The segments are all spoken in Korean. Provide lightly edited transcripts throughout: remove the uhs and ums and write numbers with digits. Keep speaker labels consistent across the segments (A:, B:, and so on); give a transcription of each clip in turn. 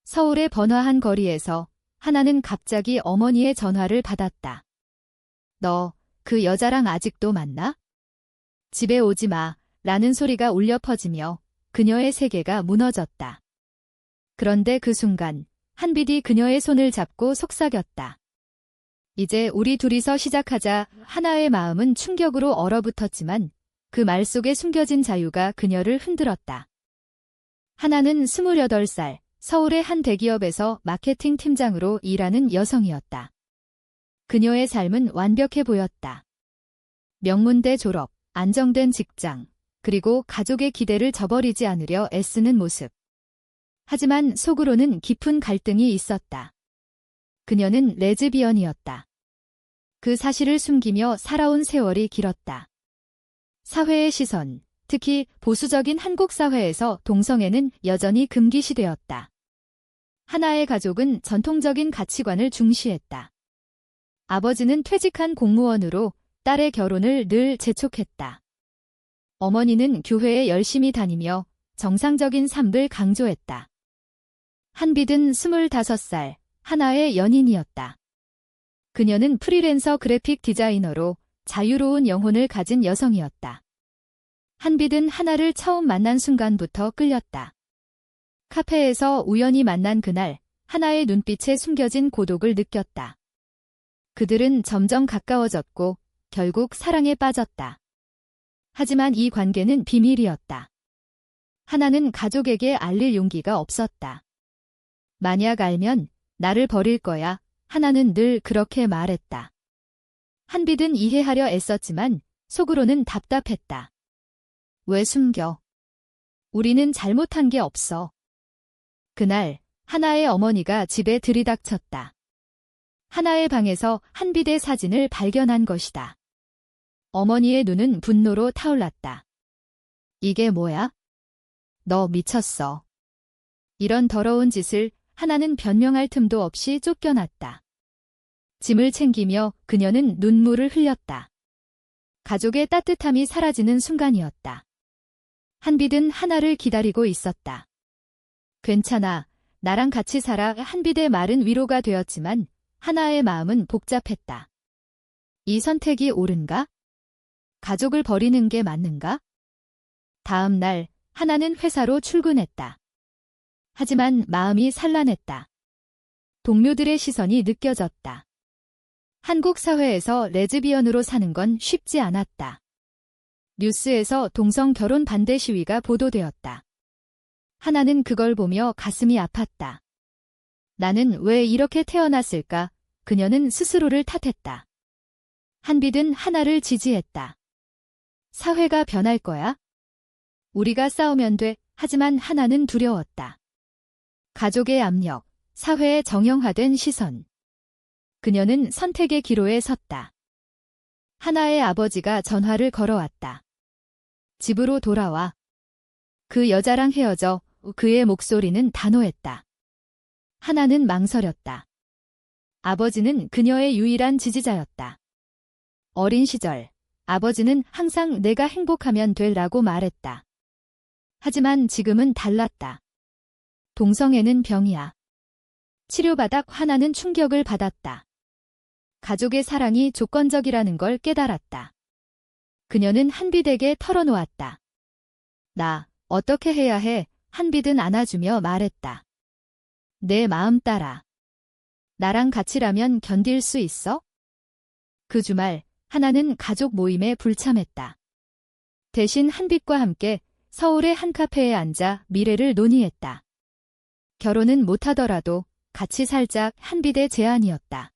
A: 서울의 번화한 거리에서 하나는 갑자기 어머니의 전화를 받았다. 너, 그 여자랑 아직도 만나? 집에 오지 마, 라는 소리가 울려 퍼지며 그녀의 세계가 무너졌다. 그런데 그 순간 한빛이 그녀의 손을 잡고 속삭였다. 이제 우리 둘이서 시작하자. 하나의 마음은 충격으로 얼어붙었지만 그 말 속에 숨겨진 자유가 그녀를 흔들었다. 하나는 28살, 서울의 한 대기업에서 마케팅 팀장으로 일하는 여성이었다. 그녀의 삶은 완벽해 보였다. 명문대 졸업, 안정된 직장, 그리고 가족의 기대를 저버리지 않으려 애쓰는 모습. 하지만 속으로는 깊은 갈등이 있었다. 그녀는 레즈비언이었다. 그 사실을 숨기며 살아온 세월이 길었다. 사회의 시선, 특히 보수적인 한국 사회에서 동성애는 여전히 금기시되었다. 하나의 가족은 전통적인 가치관을 중시했다. 아버지는 퇴직한 공무원으로 딸의 결혼을 늘 재촉했다. 어머니는 교회에 열심히 다니며 정상적인 삶을 강조했다. 한빛은 25살, 하나의 연인이었다. 그녀는 프리랜서 그래픽 디자이너로 자유로운 영혼을 가진 여성이었다. 한빛은 하나를 처음 만난 순간부터 끌렸다. 카페에서 우연히 만난 그날, 하나의 눈빛에 숨겨진 고독을 느꼈다. 그들은 점점 가까워졌고 결국 사랑에 빠졌다. 하지만 이 관계는 비밀이었다. 하나는 가족에게 알릴 용기가 없었다. 만약 알면 나를 버릴 거야. 하나는 늘 그렇게 말했다. 한빛은 이해하려 애썼지만 속으로는 답답했다. 왜 숨겨? 우리는 잘못한 게 없어. 그날 하나의 어머니가 집에 들이닥쳤다. 하나의 방에서 한빛의 사진을 발견한 것이다. 어머니의 눈은 분노로 타올랐다. 이게 뭐야? 너 미쳤어. 이런 더러운 짓을 하나는 변명할 틈도 없이 쫓겨났다. 짐을 챙기며 그녀는 눈물을 흘렸다. 가족의 따뜻함이 사라지는 순간이었다. 한빛은 하나를 기다리고 있었다. 괜찮아, 나랑 같이 살아. 한빛의 말은 위로가 되었지만 하나의 마음은 복잡했다. 이 선택이 옳은가? 가족을 버리는 게 맞는가? 다음 날 하나는 회사로 출근했다. 하지만 마음이 산란했다. 동료들의 시선이 느껴졌다. 한국 사회에서 레즈비언으로 사는 건 쉽지 않았다. 뉴스에서 동성 결혼 반대 시위가 보도되었다. 하나는 그걸 보며 가슴이 아팠다. 나는 왜 이렇게 태어났을까? 그녀는 스스로를 탓했다. 한빛은 하나를 지지했다. 사회가 변할 거야? 우리가 싸우면 돼. 하지만 하나는 두려웠다. 가족의 압력, 사회의 정형화된 시선. 그녀는 선택의 기로에 섰다. 하나의 아버지가 전화를 걸어왔다. 집으로 돌아와. 그 여자랑 헤어져. 그의 목소리는 단호했다. 하나는 망설였다. 아버지는 그녀의 유일한 지지자였다. 어린 시절, 아버지는 항상 내가 행복하면 돼라고 말했다. 하지만 지금은 달랐다. 동성애는 병이야. 치료받아 하나는 충격을 받았다. 가족의 사랑이 조건적이라는 걸 깨달았다. 그녀는 한빛에게 털어놓았다. 나, 어떻게 해야 해? 한빛은 안아주며 말했다. 내 마음 따라. 나랑 같이라면 견딜 수 있어? 그 주말, 하나는 가족 모임에 불참했다. 대신 한빛과 함께 서울의 한 카페에 앉아 미래를 논의했다. 결혼은 못하더라도 같이 살자. 한빛의 제안이었다.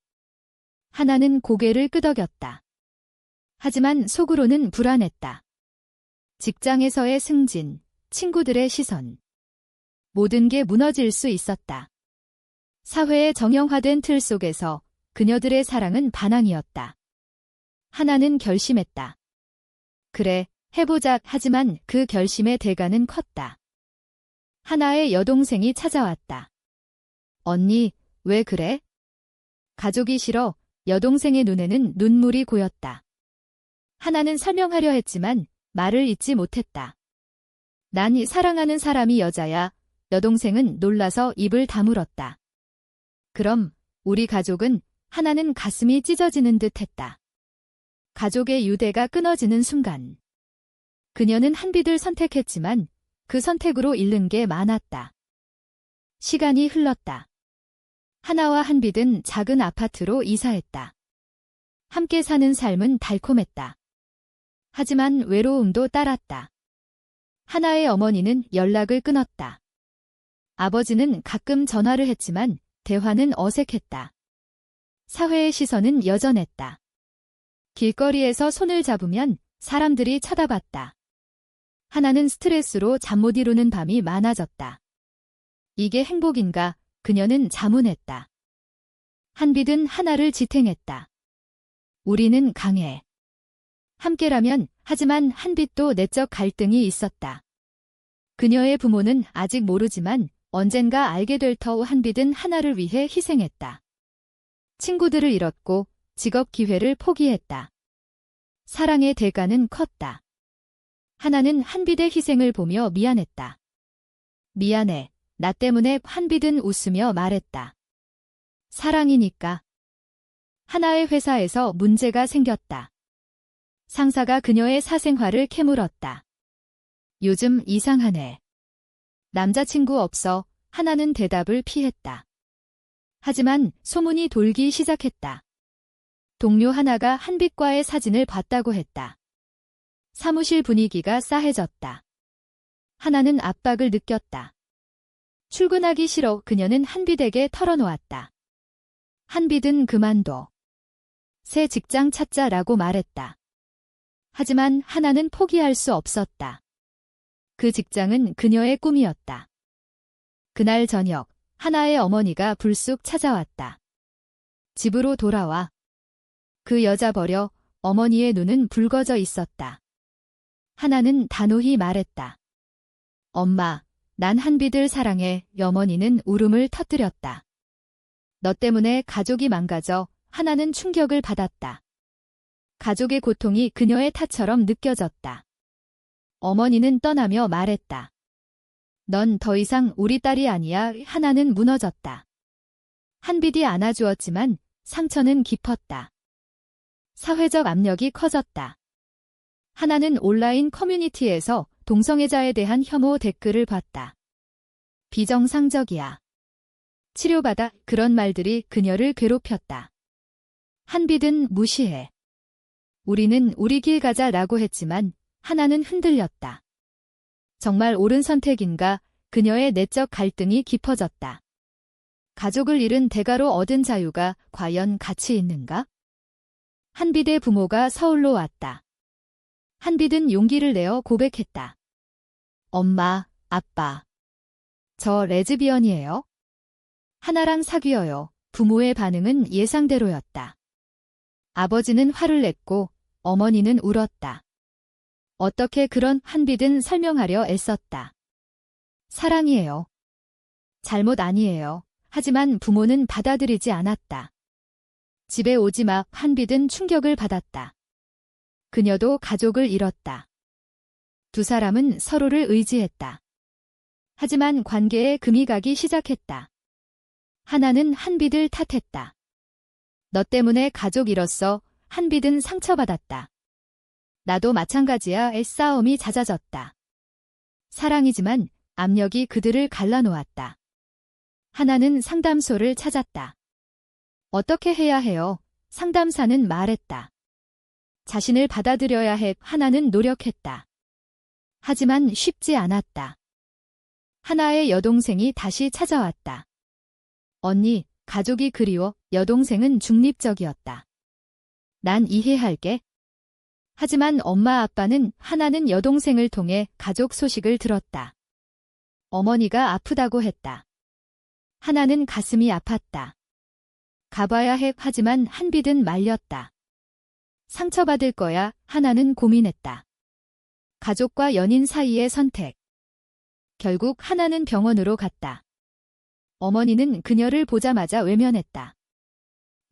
A: 하나는 고개를 끄덕였다. 하지만 속으로는 불안했다. 직장에서의 승진, 친구들의 시선. 모든 게 무너질 수 있었다. 사회의 정형화된 틀 속에서 그녀들의 사랑은 반항이었다. 하나는 결심했다. 그래, 해보자. 하지만 그 결심의 대가는 컸다. 하나의 여동생이 찾아왔다. 언니, 왜 그래? 가족이 싫어. 여동생의 눈에는 눈물이 고였다. 하나는 설명하려 했지만 말을 잇지 못했다. 난 사랑하는 사람이 여자야. 여동생은 놀라서 입을 다물었다. 그럼 우리 가족은 하나는 가슴이 찢어지는 듯 했다. 가족의 유대가 끊어지는 순간. 그녀는 한빛을 선택했지만 그 선택으로 잃는 게 많았다. 시간이 흘렀다. 하나와 한빛은 작은 아파트로 이사했다. 함께 사는 삶은 달콤했다. 하지만 외로움도 따랐다. 하나의 어머니는 연락을 끊었다. 아버지는 가끔 전화를 했지만 대화는 어색했다. 사회의 시선은 여전했다. 길거리에서 손을 잡으면 사람들이 쳐다봤다. 하나는 스트레스로 잠 못 이루는 밤이 많아졌다. 이게 행복인가? 그녀는 자문했다. 한빛은 하나를 지탱했다. 우리는 강해. 함께라면, 하지만 한빛도 내적 갈등이 있었다. 그녀의 부모는 아직 모르지만 언젠가 알게 될 터우 한빛은 하나를 위해 희생했다. 친구들을 잃었고 직업 기회를 포기했다. 사랑의 대가는 컸다. 하나는 한빛의 희생을 보며 미안했다. 미안해. 나 때문에. 한빛은 웃으며 말했다. 사랑이니까. 하나의 회사에서 문제가 생겼다. 상사가 그녀의 사생활을 캐물었다. 요즘 이상하네. 남자친구 없어. 하나는 대답을 피했다. 하지만 소문이 돌기 시작했다. 동료 하나가 한빛과의 사진을 봤다고 했다. 사무실 분위기가 싸해졌다. 하나는 압박을 느꼈다. 출근하기 싫어. 그녀는 한빛에게 털어놓았다. 한빛은 그만둬. 새 직장 찾자라고 말했다. 하지만 하나는 포기할 수 없었다. 그 직장은 그녀의 꿈이었다. 그날 저녁, 하나의 어머니가 불쑥 찾아왔다. 집으로 돌아와. 그 여자 버려. 어머니의 눈은 붉어져 있었다. 하나는 단호히 말했다. 엄마, 난 한빛을 사랑해. 어머니는 울음을 터뜨렸다. 너 때문에 가족이 망가져. 하나는 충격을 받았다. 가족의 고통이 그녀의 탓처럼 느껴졌다. 어머니는 떠나며 말했다. 넌 더 이상 우리 딸이 아니야. 하나는 무너졌다. 한빛이 안아주었지만 상처는 깊었다. 사회적 압력이 커졌다. 하나는 온라인 커뮤니티에서 동성애자에 대한 혐오 댓글을 봤다. 비정상적이야. 치료받아. 그런 말들이 그녀를 괴롭혔다. 한빛은 무시해. 우리는 우리 길 가자라고 했지만 하나는 흔들렸다. 정말 옳은 선택인가? 그녀의 내적 갈등이 깊어졌다. 가족을 잃은 대가로 얻은 자유가 과연 가치 있는가? 한빛의 부모가 서울로 왔다. 한빛은 용기를 내어 고백했다. 엄마, 아빠. 저 레즈비언이에요. 하나랑 사귀어요. 부모의 반응은 예상대로였다. 아버지는 화를 냈고 어머니는 울었다. 어떻게 그런? 한빛은 설명하려 애썼다. 사랑이에요. 잘못 아니에요. 하지만 부모는 받아들이지 않았다. 집에 오지 마. 한빛은 충격을 받았다. 그녀도 가족을 잃었다. 두 사람은 서로를 의지했다. 하지만 관계에 금이 가기 시작했다. 하나는 한빛을 탓했다. 너 때문에 가족 잃었어. 한빛은 상처받았다. 나도 마찬가지야. 싸움이 잦아졌다. 사랑이지만 압력이 그들을 갈라놓았다. 하나는 상담소를 찾았다. 어떻게 해야 해요? 상담사는 말했다. 자신을 받아들여야 해. 하나는 노력했다. 하지만 쉽지 않았다. 하나의 여동생이 다시 찾아왔다. 언니, 가족이 그리워. 여동생은 중립적이었다. 난 이해할게. 하지만 엄마 아빠는. 하나는 여동생을 통해 가족 소식을 들었다. 어머니가 아프다고 했다. 하나는 가슴이 아팠다. 가봐야 해. 하지만 한빛은 말렸다. 상처받을 거야. 하나는 고민했다. 가족과 연인 사이의 선택. 결국 하나는 병원으로 갔다. 어머니는 그녀를 보자마자 외면했다.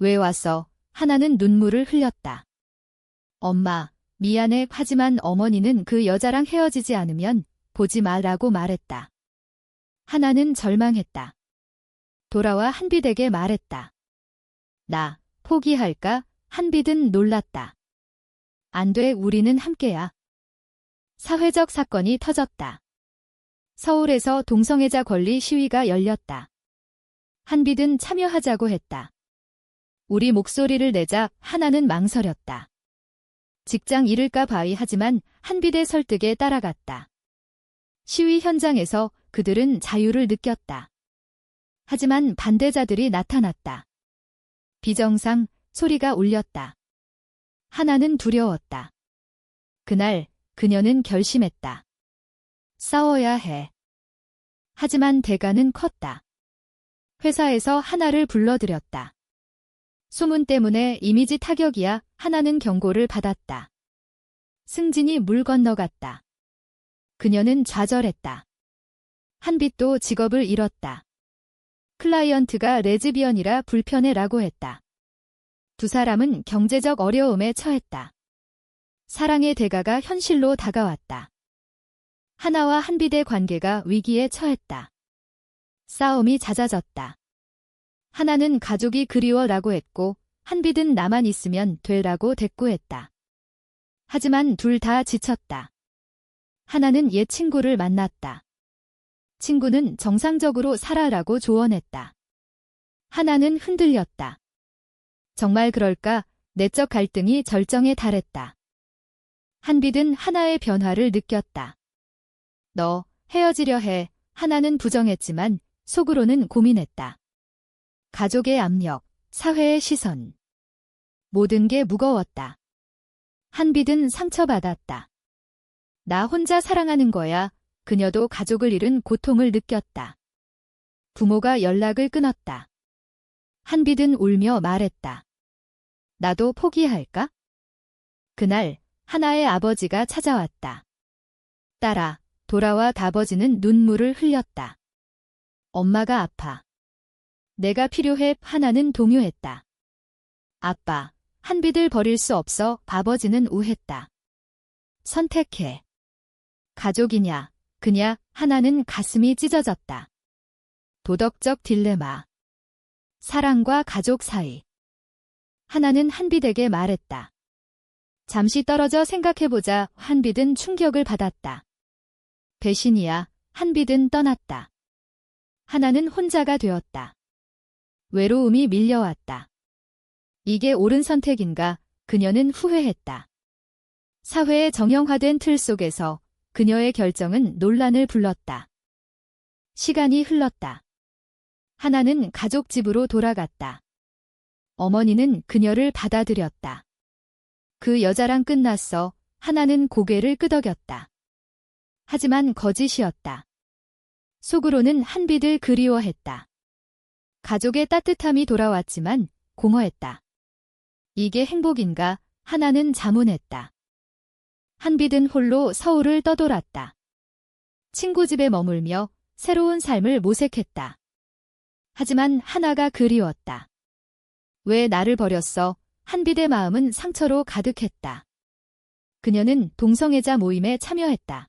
A: 왜 왔어? 하나는 눈물을 흘렸다. 엄마, 미안해. 하지만 어머니는 그 여자랑 헤어지지 않으면 보지 마라고 말했다. 하나는 절망했다. 돌아와 한빛에게 말했다. 나 포기할까? 한빛은 놀랐다. 안 돼, 우리는 함께야. 사회적 사건이 터졌다. 서울에서 동성애자 권리 시위가 열렸다. 한빛은 참여하자고 했다. 우리 목소리를 내자. 하나는 망설였다. 직장 잃을까 봐이 하지만 한빛의 설득에 따라갔다. 시위 현장에서 그들은 자유를 느꼈다. 하지만 반대자들이 나타났다. 비정상 소리가 울렸다. 하나는 두려웠다. 그날 그녀는 결심했다. 싸워야 해. 하지만 대가는 컸다. 회사에서 하나를 불러들였다. 소문 때문에 이미지 타격이야. 하나는 경고를 받았다. 승진이 물 건너갔다. 그녀는 좌절했다. 한빛도 직업을 잃었다. 클라이언트가 레즈비언이라 불편해라고 했다. 두 사람은 경제적 어려움에 처했다. 사랑의 대가가 현실로 다가왔다. 하나와 한빛의 관계가 위기에 처했다. 싸움이 잦아졌다. 하나는 가족이 그리워라고 했고 한빛은 나만 있으면 돼라고 대꾸했다. 하지만 둘 다 지쳤다. 하나는 옛 친구를 만났다. 친구는 정상적으로 살아라고 조언했다. 하나는 흔들렸다. 정말 그럴까? 내적 갈등이 절정에 달했다. 한빛은 하나의 변화를 느꼈다. 너 헤어지려 해. 하나는 부정했지만 속으로는 고민했다. 가족의 압력, 사회의 시선. 모든 게 무거웠다. 한빛은 상처받았다. 나 혼자 사랑하는 거야. 그녀도 가족을 잃은 고통을 느꼈다. 부모가 연락을 끊었다. 한빛은 울며 말했다. 나도 포기할까? 그날 하나의 아버지가 찾아왔다. 딸아, 돌아와. 아버지는 눈물을 흘렸다. 엄마가 아파. 내가 필요해. 하나는 동요했다. 아빠, 한빛을 버릴 수 없어. 아버지는 우했다. 선택해. 가족이냐, 그냐. 하나는 가슴이 찢어졌다. 도덕적 딜레마. 사랑과 가족 사이. 하나는 한빛에게 말했다. 잠시 떨어져 생각해보자. 한빛은 충격을 받았다. 배신이야. 한빛은 떠났다. 하나는 혼자가 되었다. 외로움이 밀려왔다. 이게 옳은 선택인가? 그녀는 후회했다. 사회의 정형화된 틀 속에서 그녀의 결정은 논란을 불렀다. 시간이 흘렀다. 하나는 가족 집으로 돌아갔다. 어머니는 그녀를 받아들였다. 그 여자랑 끝났어. 하나는 고개를 끄덕였다. 하지만 거짓이었다. 속으로는 한빛을 그리워했다. 가족의 따뜻함이 돌아왔지만 공허했다. 이게 행복인가? 하나는 자문했다. 한빛은 홀로 서울을 떠돌았다. 친구 집에 머물며 새로운 삶을 모색했다. 하지만 하나가 그리웠다. 왜 나를 버렸어? 한빛의 마음은 상처로 가득했다. 그녀는 동성애자 모임에 참여했다.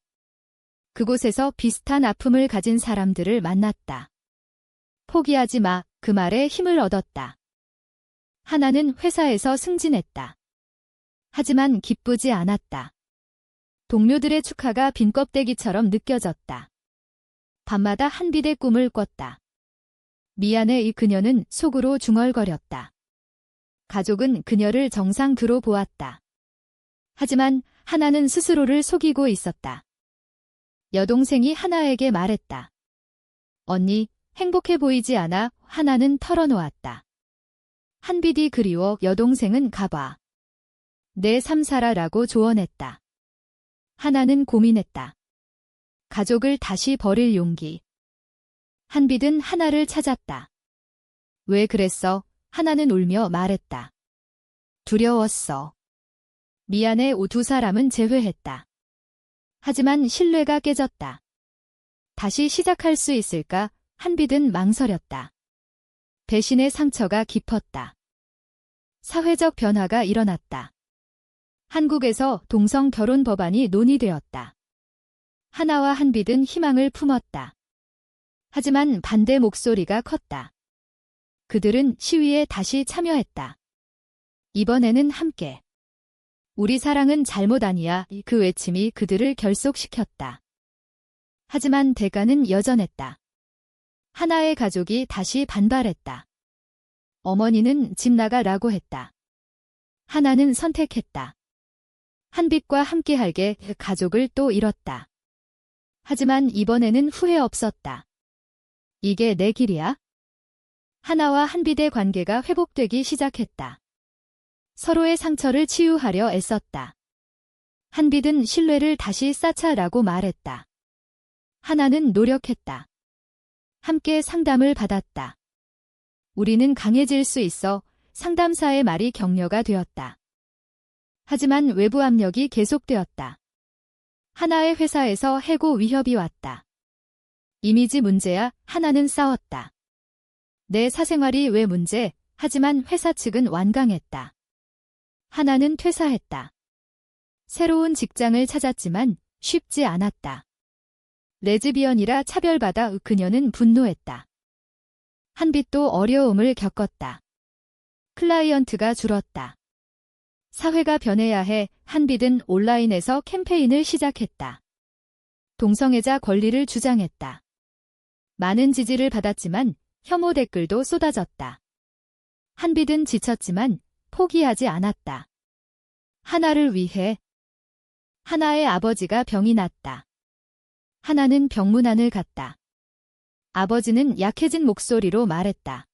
A: 그곳에서 비슷한 아픔을 가진 사람들을 만났다. 포기하지 마. 그 말에 힘을 얻었다. 하나는 회사에서 승진했다. 하지만 기쁘지 않았다. 동료들의 축하가 빈 껍데기처럼 느껴졌다. 밤마다 한빛의 꿈을 꿨다. 미안해. 이 그녀는 속으로 중얼거렸다. 가족은 그녀를 정상그로 보았다. 하지만 하나는 스스로를 속이고 있었다. 여동생이 하나에게 말했다. 언니, 행복해 보이지 않아? 하나는 털어놓았다. 한빛이 그리워. 여동생은 가봐. 내 삶 살아라고 조언했다. 하나는 고민했다. 가족을 다시 버릴 용기. 한빛은 하나를 찾았다. 왜 그랬어? 하나는 울며 말했다. 두려웠어. 미안해. 두 사람은 재회했다. 하지만 신뢰가 깨졌다. 다시 시작할 수 있을까? 한빛은 망설였다. 배신의 상처가 깊었다. 사회적 변화가 일어났다. 한국에서 동성 결혼 법안이 논의되었다. 하나와 한빛은 희망을 품었다. 하지만 반대 목소리가 컸다. 그들은 시위에 다시 참여했다. 이번에는 함께. 우리 사랑은 잘못 아니야. 그 외침이 그들을 결속시켰다. 하지만 대가는 여전했다. 하나의 가족이 다시 반발했다. 어머니는 집 나가라고 했다. 하나는 선택했다. 한빛과 함께하게 가족을 또 잃었다. 하지만 이번에는 후회 없었다. 이게 내 길이야? 하나와 한빛의 관계가 회복되기 시작했다. 서로의 상처를 치유하려 애썼다. 한빛은 신뢰를 다시 쌓자라고 말했다. 하나는 노력했다. 함께 상담을 받았다. 우리는 강해질 수 있어. 상담사의 말이 격려가 되었다. 하지만 외부 압력이 계속되었다. 하나의 회사에서 해고 위협이 왔다. 이미지 문제야. 하나는 싸웠다. 내 사생활이 왜 문제? 하지만 회사 측은 완강했다. 하나는 퇴사했다. 새로운 직장을 찾았지만 쉽지 않았다. 레즈비언이라 차별받아 그녀는 분노했다. 한빛도 어려움을 겪었다. 클라이언트가 줄었다. 사회가 변해야 해. 한빛은 온라인에서 캠페인을 시작했다. 동성애자 권리를 주장했다. 많은 지지를 받았지만 혐오 댓글도 쏟아졌다. 한빛은 지쳤지만 포기하지 않았다. 하나를 위해. 하나의 아버지가 병이 났다. 하나는 병문안을 갔다. 아버지는 약해진 목소리로 말했다.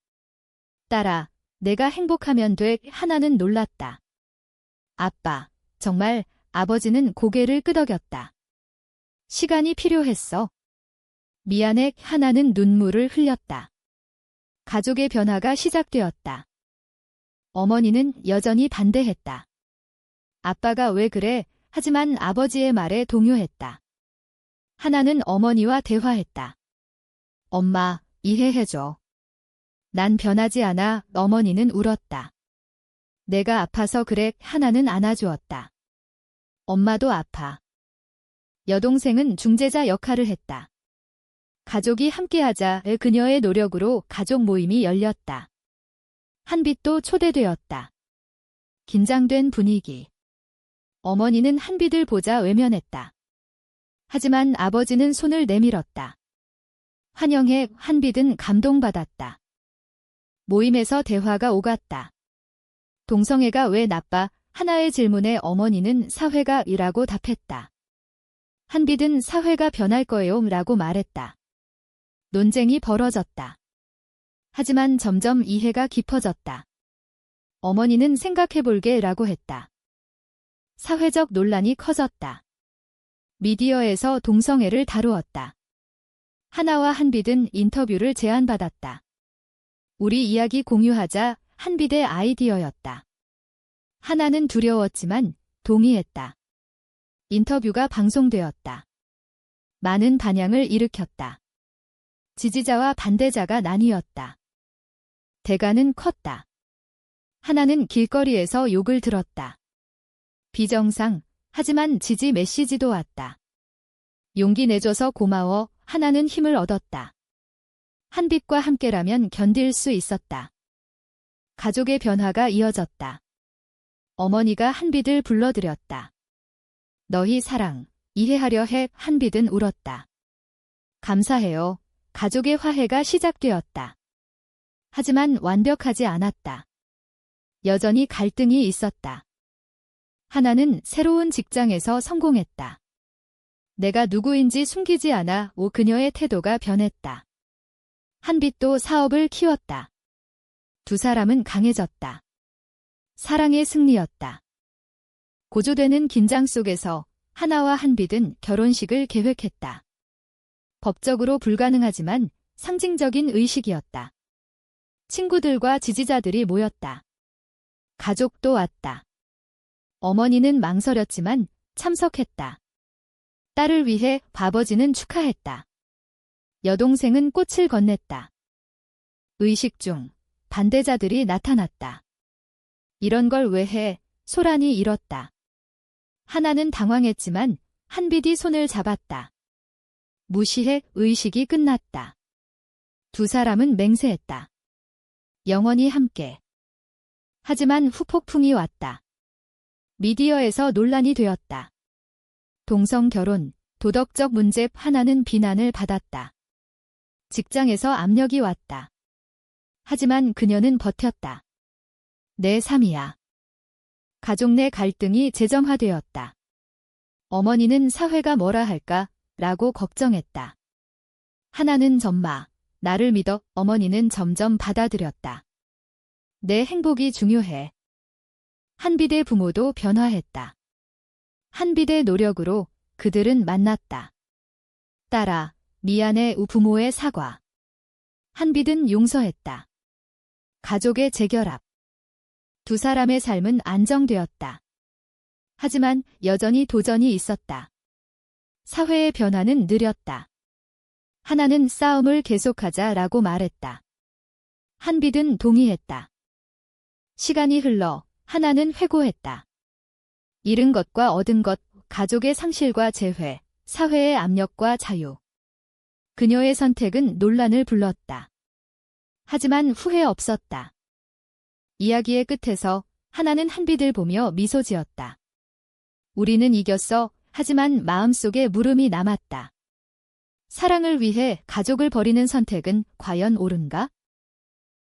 A: 딸아, 내가 행복하면 돼. 하나는 놀랐다. 아빠, 정말. 아버지는 고개를 끄덕였다. 시간이 필요했어. 미안해. 하나는 눈물을 흘렸다. 가족의 변화가 시작되었다. 어머니는 여전히 반대했다. 아빠가 왜 그래? 하지만 아버지의 말에 동요했다. 하나는 어머니와 대화했다. 엄마, 이해해줘. 난 변하지 않아. 어머니는 울었다. 내가 아파서 그래. 하나는 안아주었다. 엄마도 아파. 여동생은 중재자 역할을 했다. 가족이 함께하자. 그녀의 노력으로 가족 모임이 열렸다. 한빛도 초대되었다. 긴장된 분위기. 어머니는 한빛을 보자 외면했다. 하지만 아버지는 손을 내밀었다. 환영해. 한빛은 감동받았다. 모임에서 대화가 오갔다. 동성애가 왜 나빠? 하나의 질문에 어머니는 사회가 이라고 답했다. 한빛은 사회가 변할 거예요 라고 말했다. 논쟁이 벌어졌다. 하지만 점점 이해가 깊어졌다. 어머니는 생각해볼게 라고 했다. 사회적 논란이 커졌다. 미디어에서 동성애를 다루었다. 하나와 한빛은 인터뷰를 제안받았다. 우리 이야기 공유하자. 한빛의 아이디어였다. 하나는 두려웠지만 동의했다. 인터뷰가 방송되었다. 많은 반향을 일으켰다. 지지자와 반대자가 나뉘었다. 대가는 컸다. 하나는 길거리에서 욕을 들었다. 비정상, 하지만 지지 메시지도 왔다. 용기 내줘서 고마워. 하나는 힘을 얻었다. 한빛과 함께라면 견딜 수 있었다. 가족의 변화가 이어졌다. 어머니가 한빛을 불러들였다. 너희 사랑, 이해하려 해. 한빛은 울었다. 감사해요. 가족의 화해가 시작되었다. 하지만 완벽하지 않았다. 여전히 갈등이 있었다. 하나는 새로운 직장에서 성공했다. 내가 누구인지 숨기지 않아. 그녀의 태도가 변했다. 한빛도 사업을 키웠다. 두 사람은 강해졌다. 사랑의 승리였다. 고조되는 긴장 속에서 하나와 한빛은 결혼식을 계획했다. 법적으로 불가능하지만 상징적인 의식이었다. 친구들과 지지자들이 모였다. 가족도 왔다. 어머니는 망설였지만 참석했다. 딸을 위해 아버지는 축하했다. 여동생은 꽃을 건넸다. 의식 중 반대자들이 나타났다. 이런 걸 왜 해? 소란이 일었다. 하나는 당황했지만 한빛이 손을 잡았다. 무시해. 의식이 끝났다. 두 사람은 맹세했다. 영원히 함께. 하지만 후폭풍이 왔다. 미디어에서 논란이 되었다. 동성 결혼, 도덕적 문제 하나는 비난을 받았다. 직장에서 압력이 왔다. 하지만 그녀는 버텼다. 내 삶이야. 가족 내 갈등이 재점화되었다. 어머니는 사회가 뭐라 할까? 라고 걱정했다. 하나는 전마, 나를 믿어. 어머니는 점점 받아들였다. 내 행복이 중요해. 한비대 부모도 변화했다. 한비대 노력으로 그들은 만났다. 딸아, 미안해. 우 부모의 사과. 한빛은 용서했다. 가족의 재결합. 두 사람의 삶은 안정되었다. 하지만 여전히 도전이 있었다. 사회의 변화는 느렸다. 하나는 싸움을 계속하자라고 말했다. 한빛은 동의했다. 시간이 흘러 하나는 회고했다. 잃은 것과 얻은 것, 가족의 상실과 재회, 사회의 압력과 자유. 그녀의 선택은 논란을 불렀다. 하지만 후회 없었다. 이야기의 끝에서 하나는 한빛을 보며 미소 지었다. 우리는 이겼어. 하지만 마음속에 물음이 남았다. 사랑을 위해 가족을 버리는 선택은 과연 옳은가?